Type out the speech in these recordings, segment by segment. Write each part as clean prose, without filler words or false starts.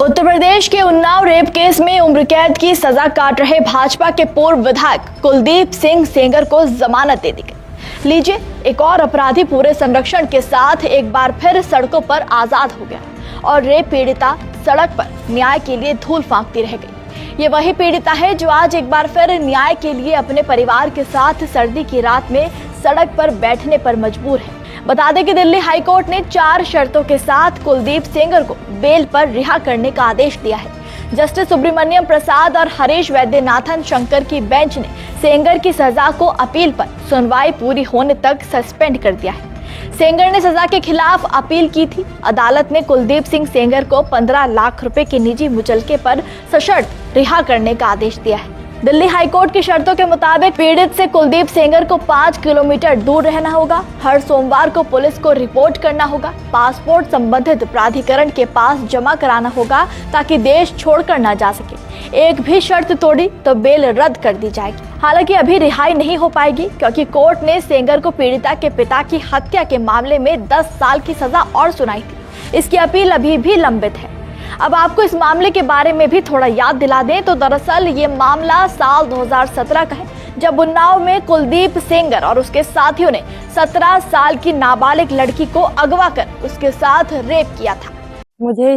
उत्तर प्रदेश के Unnao rape case में उम्र कैद की सजा काट रहे भाजपा के पूर्व विधायक कुलदीप सिंह सेंगर को जमानत दे दी गई। लीजिए, एक और अपराधी पूरे संरक्षण के साथ एक बार फिर सड़कों पर आजाद हो गया और रेप पीड़िता सड़क पर न्याय के लिए धूल फांकती रह गई। ये वही पीड़िता है जो आज एक बार फिर न्याय के लिए अपने परिवार के साथ सर्दी की रात में सड़क पर बैठने पर मजबूर है। बता दें कि दिल्ली हाईकोर्ट ने 4 शर्तों के साथ कुलदीप सेंगर को बेल पर रिहा करने का आदेश दिया है। जस्टिस सुब्रमण्यम प्रसाद और हरीश वैद्यनाथन शंकर की बेंच ने सेंगर की सजा को अपील पर सुनवाई पूरी होने तक सस्पेंड कर दिया है। सेंगर ने सजा के खिलाफ अपील की थी। अदालत ने कुलदीप सिंह सेंगर को 15 लाख रुपए के निजी मुचलके पर सशर्त रिहा करने का आदेश दिया है। दिल्ली हाईकोर्ट की शर्तों के मुताबिक पीड़ित से कुलदीप सेंगर को 5 किलोमीटर दूर रहना होगा। हर सोमवार को पुलिस को रिपोर्ट करना होगा। पासपोर्ट संबंधित प्राधिकरण के पास जमा कराना होगा ताकि देश छोड़कर न जा सके। एक भी शर्त तोड़ी तो बेल रद्द कर दी जाएगी। हालांकि अभी रिहाई नहीं हो पाएगी क्योंकि कोर्ट ने सेंगर को पीड़िता के पिता की हत्या के मामले में 10 साल की सजा और सुनाई थी। इसकी अपील अभी भी लंबित है। अब आपको इस मामले के बारे में भी थोड़ा याद दिला दें तो दरअसल ये मामला साल 2017 का है, जब उन्नाव में कुलदीप सेंगर और उसके साथियों ने 17 साल की नाबालिग लड़की को अगवा कर उसके साथ रेप किया था। मुझे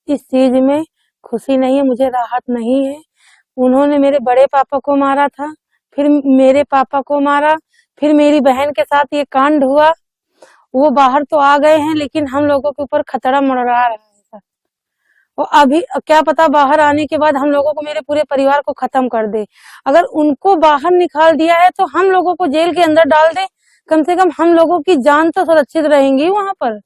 इस चीज में खुशी नहीं है, मुझे राहत नहीं है। उन्होंने मेरे बड़े पापा को मारा था, फिर मेरे पापा को मारा, फिर मेरी बहन के साथ ये कांड हुआ। वो बाहर तो आ गए हैं लेकिन हम लोगों के ऊपर खतरा मंडरा रहा है सर। और अभी क्या पता बाहर आने के बाद हम लोगों को, मेरे पूरे परिवार को खत्म कर दे। अगर उनको बाहर निकाल दिया है तो हम लोगों को जेल के अंदर डाल दे, कम से कम हम लोगों की जान तो सुरक्षित रहेंगी वहां पर।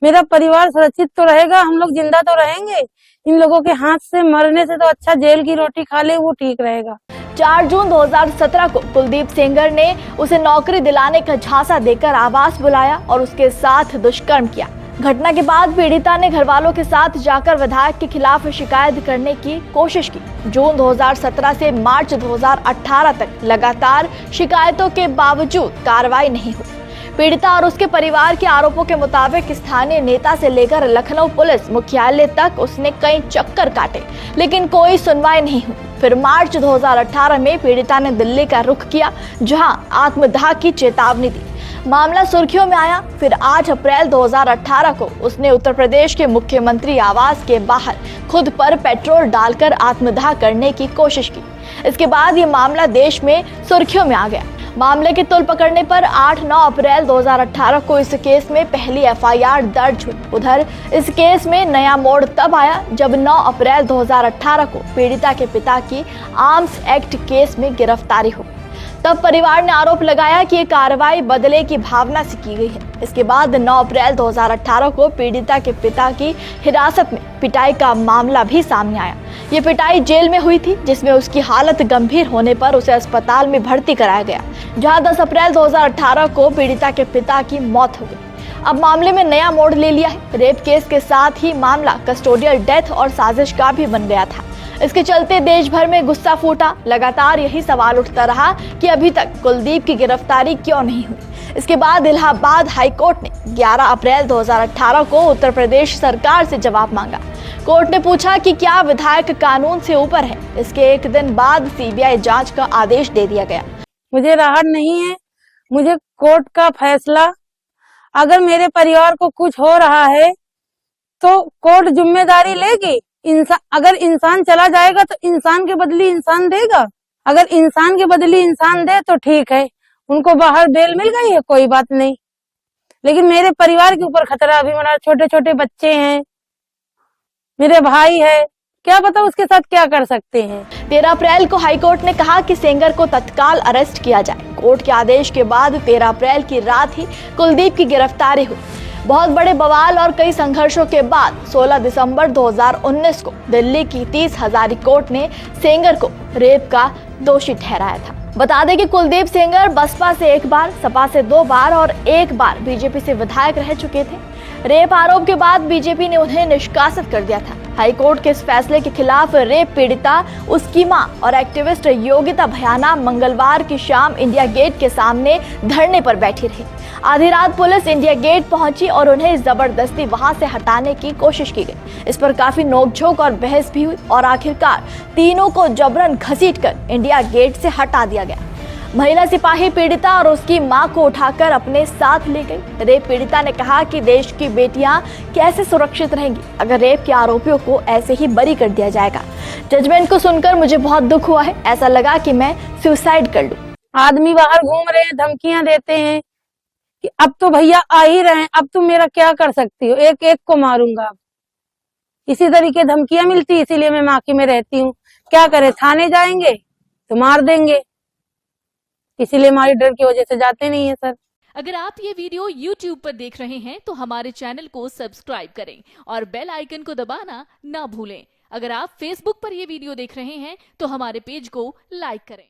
मेरा परिवार सुरक्षित तो रहेगा, हम लोग जिंदा तो रहेंगे। इन लोगों के हाथ से मरने से तो अच्छा जेल की रोटी खा ले, वो ठीक रहेगा। 4 जून 2017 को कुलदीप सेंगर ने उसे नौकरी दिलाने का झांसा देकर आवास बुलाया और उसके साथ दुष्कर्म किया। घटना के बाद पीड़िता ने घरवालों के साथ जाकर विधायक के खिलाफ शिकायत करने की कोशिश की। जून 2017 से मार्च 2018 तक लगातार शिकायतों के बावजूद कार्रवाई नहीं हुई। पीड़िता और उसके परिवार के आरोपों के मुताबिक स्थानीय नेता से लेकर लखनऊ पुलिस मुख्यालय तक उसने कई चक्कर काटे लेकिन कोई सुनवाई नहीं हुई। फिर मार्च 2018 में पीड़िता ने दिल्ली का रुख किया, जहां आत्मदाह की चेतावनी दी। मामला सुर्खियों में आया। फिर 8 अप्रैल 2018 को उसने उत्तर प्रदेश के मुख्यमंत्री आवास के बाहर खुद पर पेट्रोल डालकर आत्मदाह करने की कोशिश की। इसके बाद ये मामला देश में सुर्खियों में आ गया। मामले की तुल पकड़ने पर 8-9 अप्रैल 2018 को इस केस में पहली एफआईआर दर्ज हुई। उधर इस केस में नया मोड़ तब आया जब 9 अप्रैल 2018 को पीड़िता के पिता की आर्म्स एक्ट केस में गिरफ्तारी हुई। तब परिवार ने आरोप लगाया कि ये कार्रवाई बदले की भावना से की गई है। इसके बाद 9 अप्रैल 2018 को पीड़िता के पिता की हिरासत में पिटाई का मामला भी सामने आया। ये पिटाई जेल में हुई थी, जिसमें उसकी हालत गंभीर होने पर उसे अस्पताल में भर्ती कराया गया, जहां 10 अप्रैल 2018 को पीड़िता के पिता की मौत हो गई। अब मामले में नया मोड़ ले लिया है। रेप केस के साथ ही मामला कस्टोडियल डेथ और साजिश का भी बन गया था। इसके चलते देश भर में गुस्सा फूटा। लगातार यही सवाल उठता रहा कि अभी तक कुलदीप की गिरफ्तारी क्यों नहीं हुई। इसके बाद इलाहाबाद हाईकोर्ट ने 11 अप्रैल 2018 को उत्तर प्रदेश सरकार से जवाब मांगा। कोर्ट ने पूछा कि क्या विधायक कानून से ऊपर है। इसके एक दिन बाद सीबीआई जांच का आदेश दे दिया गया। मुझे राहत नहीं है। मुझे कोर्ट का फैसला, अगर मेरे परिवार को कुछ हो रहा है तो कोर्ट जिम्मेदारी लेगी। अगर इंसान चला जाएगा तो इंसान के बदले इंसान देगा। अगर इंसान के बदले इंसान दे तो ठीक है, उनको बाहर बेल मिल गई है, कोई बात नहीं। लेकिन मेरे परिवार के ऊपर खतरा, अभी मेरा छोटे छोटे बच्चे हैं, मेरे भाई है, क्या पता उसके साथ क्या कर सकते हैं। 13 अप्रैल को हाईकोर्ट ने कहा कि सेंगर को तत्काल अरेस्ट किया जाए। कोर्ट के आदेश के बाद 13 अप्रैल की रात ही कुलदीप की गिरफ्तारी हुई। बहुत बड़े बवाल और कई संघर्षों के बाद 16 दिसंबर 2019 को दिल्ली की 30 हजारी कोर्ट ने सेंगर को रेप का दोषी ठहराया था। बता दें कि कुलदीप सेंगर बसपा से 1 बार, सपा से 2 बार और 1 बार बीजेपी से विधायक रह चुके थे। रेप आरोप के बाद बीजेपी ने उन्हें निष्कासित कर दिया था। हाईकोर्ट के इस फैसले के खिलाफ रेप पीड़िता, उसकी मां और एक्टिविस्ट योगिता भयाना मंगलवार की शाम इंडिया गेट के सामने धरने पर बैठी रही। आधी रात पुलिस इंडिया गेट पहुंची और उन्हें जबरदस्ती वहां से हटाने की कोशिश की गई। इस पर काफी नोकझोंक और बहस भी हुई और आखिरकार तीनों को जबरन घसीटकर इंडिया गेट से हटा दिया गया। महिला सिपाही पीड़िता और उसकी मां को उठाकर अपने साथ ले गई। रेप पीड़िता ने कहा कि देश की बेटियां कैसे सुरक्षित रहेंगी अगर रेप के आरोपियों को ऐसे ही बरी कर दिया जाएगा। जजमेंट को सुनकर मुझे बहुत दुख हुआ है। ऐसा लगा कि मैं सुसाइड कर लूं। आदमी बाहर घूम रहे हैं, धमकियां देते हैं कि अब तो भैया आ ही रहे हैं, अब तुम मेरा क्या कर सकती हो, एक एक को मारूंगा। इसी तरीके धमकियां मिलती, इसीलिए मैं माकी में रहती हूँ। क्या करे, थाने जाएंगे तो मार देंगे, इसीलिए हमारी डर की वजह से जाते नहीं है सर। अगर आप ये वीडियो YouTube पर देख रहे हैं तो हमारे चैनल को सब्सक्राइब करें और बेल आइकन को दबाना ना भूलें। अगर आप Facebook पर ये वीडियो देख रहे हैं तो हमारे पेज को लाइक करें।